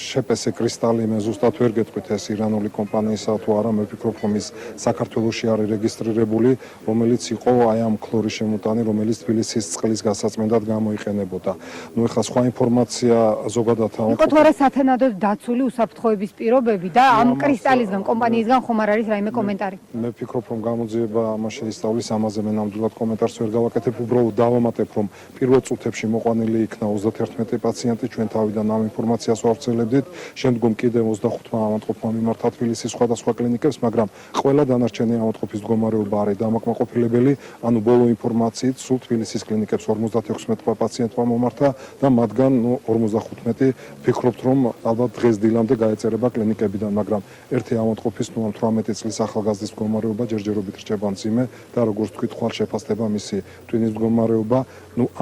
შეპესე კრისტალი, მე ზუსტად ვერ გეტყვით ეს ირანული კომპანიისა თუ არა, მე ვფიქრობ, რომ ის საქართველოში არის რეგისტრირებული, რომელიც იყო აი ამ ქლორის შემოტანი, რომელიც თბილისის წყლის გასაწმენდად გამოიყენებოდა. ახლა სხვა ინფორმაცია ზოგადად იყო თუ არა სათანადოდ დაცული უსაფრთხოების პირობები და ამ კრისტალისგან, კომპანიისგან ხომ არ არის რაიმე კომენტარი? მე ვფიქრობ, რომ გამოძიება ამას შეისწავლის, ამაზე მე ნამდვილად კომენტარს ვერ გავაკეთებ, უბრალოდ დავამატებ, რომ პირველ წუთებში მოყვანილი იქნა 31 პაციენტი, ჩვენ თავიდან ამ ინფორმაციას ვავრცელებდით, შემდგომ კიდევ 25 ავადმყოფმა მიმართა თბილისის სხვადასხვა კლინიკებს, მაგრამ ყველა დანარჩენი ავადმყოფის მდგომარეობა არის დამაკმაყოფილებელი, ანუ ბოლო ინფორმაციით სულ თბილისის კლინიკებს 56 პაციენტმა მომართა და მათგან 55 ვფიქრობთ, რომ ალბათ დღეს დილამდე გაეწერება კლინიკებიდან, მაგრამ ერთი ავადმყოფის 18 წლის ახალგაზრდის მდგომარეობა ჯერჯერობით რჩება მძიმე და როგორც თქვით, ხვალ შეფასდება მისი ტვინის მდგომარეობა.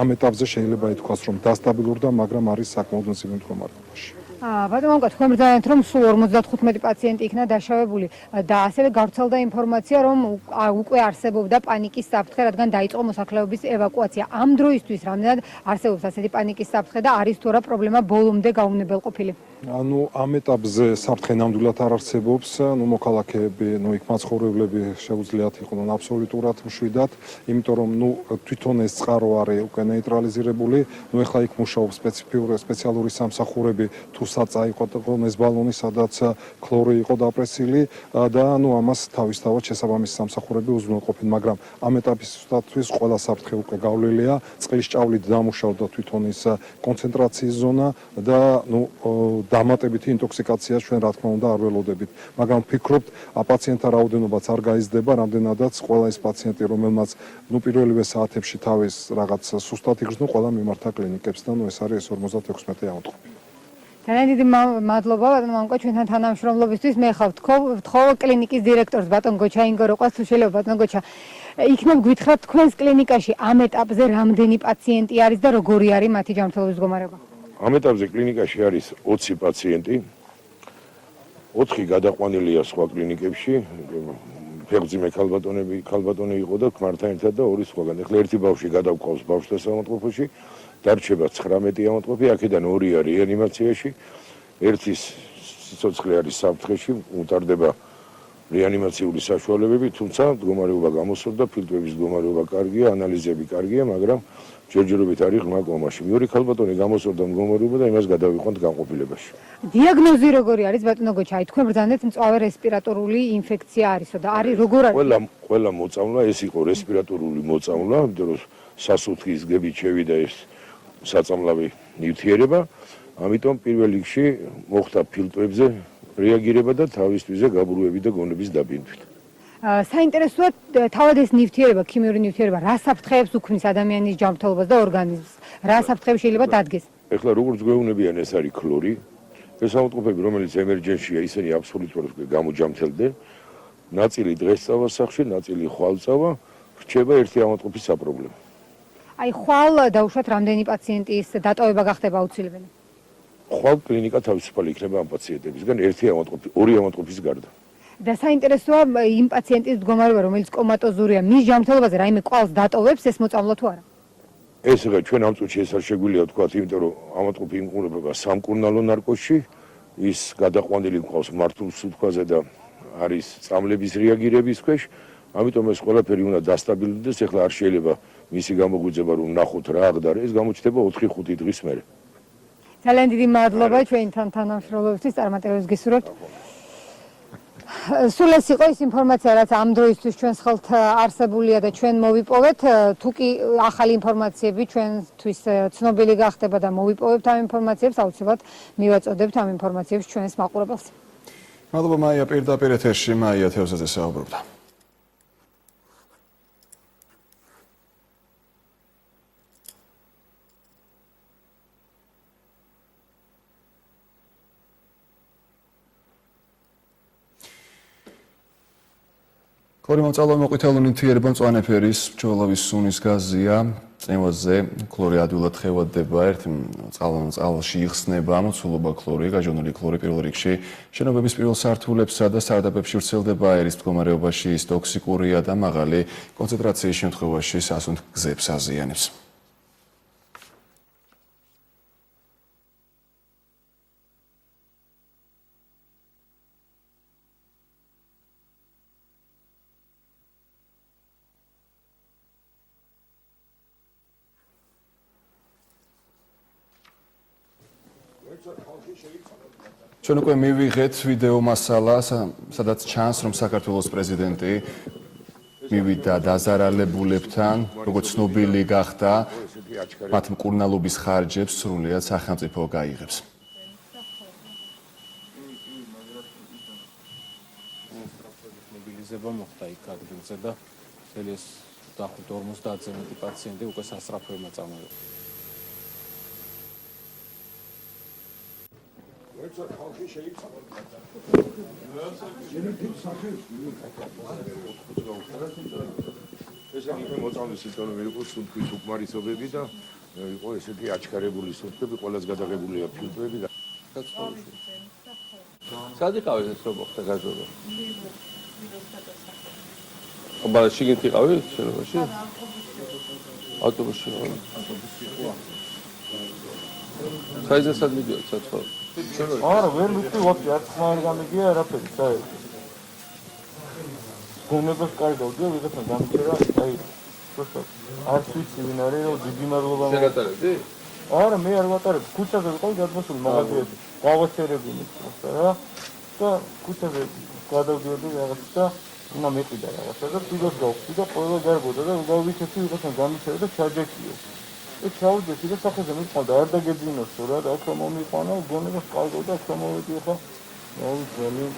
ამ ეტაპზე შეიძლება ითქვას, რომ დასტაბილურდა, მაგრამ არის საკმაოდ მძიმე მდგომარეობაში. ბატონო, თქვენ ბრძანეთ, რომ სულ 55 პაციენტი იქნა დაშავებული და ასევე გავრცელდა ინფორმაცია, რომ უკვე არსებობდა პანიკის საფრთხე, რადგან დაიწყო მოსახლეობის ევაკუაცია. ამ დროისთვის რამდენად არსებობს ასეთი პანიკის საფრთხე და არის თუ არა პრობლემა ბოლომდე გაუნებელყოფილი? ამ ეტაპზე საფრთხე ნამდვილად არ არსებობს. მოქალაქეები, იქ მაცხოვრებლები შეუძლიათ იყვნენ აბსოლუტურად მშვიდად, იმიტომ რომ თვითონ ეს წყარო არის უკვე ნეიტრალიზირებული. ეხლა იქ მუშაობს სპეციალური სამსახურები, თუ საწა იყო ეს ბალონი, სადაც ქლორი იყო დაპრესილი და ამას თავისთავად შესაბამისი სამსახურები უზრუნველყოფენ, მაგრამ ამ ეტაპისათვის ყველა საფრთხე უკვე გავლილია. წყლის ჭავლით დამუშავდა თვითონ ის კონცენტრაციის ზონა და დამატებითი ინტოქსიკაცია ჩვენ რა თქმა უნდა არ ველოდებით, მაგრამ ვფიქრობთ, პაციენტთა რაოდენობაც არ გაიზრდება, რამდენადაც ყველა ეს პაციენტი, რომელმაც პირველივე საათებში თავის რაღაც სუსტად იგრძნო, ყველა მიმართა კლინიკებს და ეს არის 56 ავადმყოფი. ძალიან დიდი მადლობა ბატონო მამუკა ჩვენთან თანამშრომლობისთვის. მე ხავ ვთხოვ კლინიკის დირექტორს ბატონ გოჩაინგო როყვას, თუ შეიძლება ბატონ გოჩა. იქნებ გითხრათ თქვენს კლინიკაში ამ ეტაპზე რამდენი პაციენტი არის და როგორი არის მათი ჯანმრთელობის მდგომარეობა? ამ ეტაპზე კლინიკაში არის 20 პაციენტი. 4 გადაყვანილია სხვა კლინიკებში. ფეხმძიმე ქალბატონი იყო და ქმართან ერთად და 2 სხვაგან. ეხლა ერთი ბავშვი გადავყავს ბავშვთა საავადმყოფოში. დარჩება 19 ავადმყოფი, აქედან 2 რეანიმაციაში, ერთის სიცოცხლე არის საფრთხეში, utარდება რეანიმაციული საშუალებები, თუმცა მდგომარეობა გამოსურდა, ფილტრების მდგომარეობა კარგია, ანალიზები კარგია, მაგრამ ჯერჯერობით არის ღრმა კომაში. მეორე ქალბატონი გამოსურდა მდგომარეობა და იმას გადავიყვანთ განყოფილებაში. დიაგნოზი როგორი არის ბატონო გოჩა? თქვენ ბრძანეთ მწვავე რესპირატორული ინფექცია არისო და როგორ არის? ყველა მოწამვლა ეს იყო რესპირატორული მოწამვლა, იმიტომ რომ სასუთხის გებით შევიდა ეს საწამლავი ნივთიერება, ამიტომ პირველ რიგში მოხდა ფილტრებზე რეაგირება და თავისთვიზე გაბრუები და გონების დაბინდვით. საინტერესოა თავად ეს ნივთიერება, ქიმიური ნივთიერება, რა საფრთხეებს უქმნის ადამიანის ჯანმრთელობას და ორგანიზმს? რა საფრთხეები შეიძლება დადგეს? ეხლა როგორც გვეუბნებიან, ეს არის ქლორი. ეს ავადმყოფები, რომელიც ემერჯენსია, ისინი აბსოლუტურად გამოჯამთელდნენ. ნაწილი დღეს წავა სახლში, ნაწილი ხვალ წავა, რჩება ერთი ავადმყოფის საპრობლემო. ხვალ დაუშვათ რამდენი პაციენტის დატოვება გახდება აუცილებელი? ხვალ კლინიკა თავისუფალი იქნება ამ პაციენტებისგან, ორი ავადმყოფის გარდა. და საინტერესოა იმ პაციენტის მდგომარეობა, რომელიც კომატოზურია, მის ჯანმრთელობაზე რაიმე კვალს დატოვებს ეს მოწამვლა თუ არა? ეს ჩვენ ამ წუთში ეს არ შეგვიძლია თქვა, იმიტომ რომ ავადმყოფი იმყოფება სამკურნალო ნარკოზში, ის გადაყვანილი მყავს მართულ სუნთქვაზე და არის წამლების რეაგირების ქვეშ, ამიტომ ეს ყველაფერი უნდა დასტაბილურდეს, ეხლა არ შეიძლება მისი გამოგვიძება რომ ნახოთ რა აღდარა, ეს გამოჩნდება 4-5 დღის მერე. ძალიან დიდი მადლობა ჩვენთან თანამშრომლობისთვის, წარმატებებს გისურვებთ. სულ ეს იყო ის ინფორმაცია, რაც ამ დროისთვის ჩვენს ხელთ არსებულია და ჩვენ მოვიპოვეთ. თუ კი ახალი ინფორმაციები ჩვენთვის ცნობილი გახდება და მოვიპოვებთ ამ ინფორმაციებს, აუცილებლად მივაწოდებთ ამ ინფორმაციებს ჩვენს მაყურებელს. მადლობა მაია, პირდაპირ ეთერში მაია თევზაძე საუბრობდა. ქლორი მომწვანო მოყვითალო ნივთიერება მწვანე ფერის ბრძოლავის სუნის გაზია. წნევაზე ქლორი ადვილად ხევადდება, ერთ წყალში იხსნება მოცულობა ქლორი, გაჟონილი ქლორი პირველ რიგში შენობების პირველ სართულებსა და სარდაფებში ვრცელდება აერის მდგომარეობაში, ის ტოქსიკურია და მაღალი კონცენტრაციის შემთხვევაში სასუნთ გზებს აზიანებს. ჩვენ უკვე მივიღეთ ვიდეო მასალა, სადაც ჩანს, რომ საქართველოს პრეზიდენტი მივიდა დაზარალებულებთან, როგორც ცნობილი გახდა, მათ მკურნალობის ხარჯებს სრულიად სახელმწიფო გაიღებს. მობილიზება მოხდა იქ ადგილზე და მთელი ეს 50-50-ზე მეტი პაციენტი უკვე სასწრაფოებმა წამოიღო. ესენი იყო მოწამვლის სისტემები, იყო სუნთქვის უკმარისობები და იყო ესეთი აჩქარებული სუნთქები, ყველას გადაღებულია ფილტრები და სად იყავით ეს რო მოხდა გაჟობა? აბა შიგნით იყავით შენობაში? ავტობუსში ვარ. საიდან სად მიდიოთ საცხოვრ? არა, ვერ მივხვდი, ვაფშე არც ხმა არ გამიგია არაფერი, საერთოდ. გონებას კარი გავდია, ვიღაცა გამიწერა, აი, просто არც ვიცი ვინ არის, რომ დიდი მადლობა. შეგატარებდი? არა, მე არ ვატარებ, ქუჩაზე ვიყავ გადმოსული მაღაზიაში. გავაჩერები მიწა რა. და ქუჩაზე გადავდიოდი რაღაც და უნდა მეყიდა რაღაცა და პიროს გავხდი და ყველა გარბოდა და გავიქეცი ვიღაცა გამიწერა და ჩაჯექიო. ჩავდექი და სახეზე მიყავდა არ დაგეძინოსო რა და აქ მომიყვანა გონებას ყავდა და აქ მომედი ხა აი ძალიან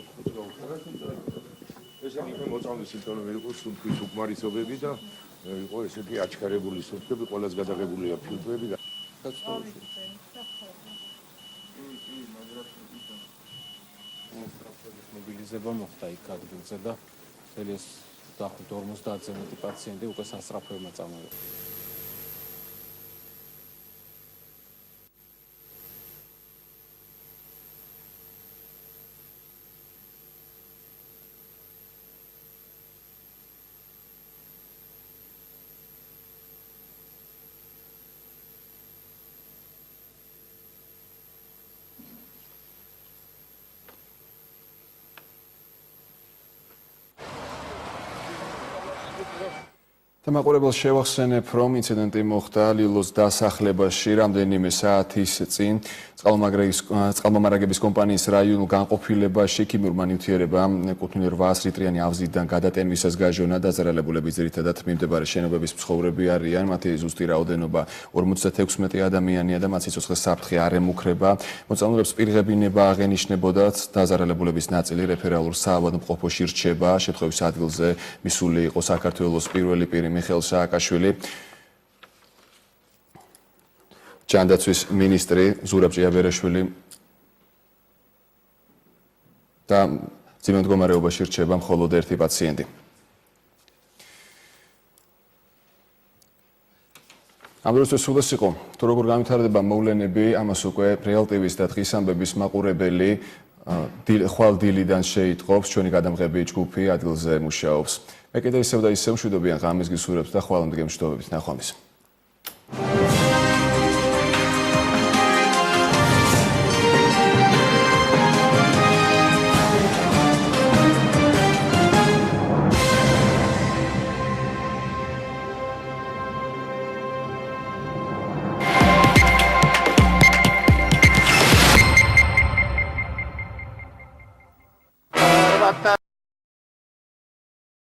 გავაკეთო ესენი იყო მოწამვლის სისტემები, იყო სუნთქვის უკმარისობები და იყო ესეთი აჩქარებული სუნთქები, ყველას გადაღებულია ფილტრები და მობილიზება მოხდა იქ ადგილზე და მთელი ეს დაახლოებით 50-ზე მეტი პაციენტი უკვე სასწრაფოებმა წამოიღო. დამაყურებელს შევახსენებ, რომ ინციდენტი მოხდა ლილოს დასახლებაში რამდენიმე საათის წინ წყალმომარაგების კომპანიის რაიონულ განყოფილებაში ქიმიურმა ნივთიერებამ კუთვნილი 800 ლიტრიანი ავზიდან გადატენვისას გაჟონა. დაზარალებულები ძირითადად მიმდებარე შენობების მცხოვრები არიან. მათი ზუსტი რაოდენობა 56 ადამიანია და მათ სიცოცხლეს საფრთხე არ ემუქრება. მოწამლულებს პირღებინება აღენიშნებოდათ. დაზარალებულების ნაწილი რეფერალურ საავადმყოფოში რჩება. შემთხვევის ადგილზე მისული იყო საქართველოს პირველი პირი მიხეილ სააკაშვილი. ჯანდაცვის მინისტრი ზურაბ ჭიაბერაშვილი და ძიმე მდგომარეობაში რჩება მხოლოდ ერთი პაციენტი. ამ დროს სულ ეს იყო. თუ როგორ განვითარდება მოვლენები, ამას უკვე რეალ ტივის და დღის ამბების მაყურებელი ხვალ დილიდან შეიტყობს. ჩვენი გადამღები ჯგუფი ადგილზე მუშაობს. მე კიდევ ისევ და ისევ მშვიდობიან ღამეს გისურვებთ და ხვალამდე გემშვიდობებით. ნახვამდის.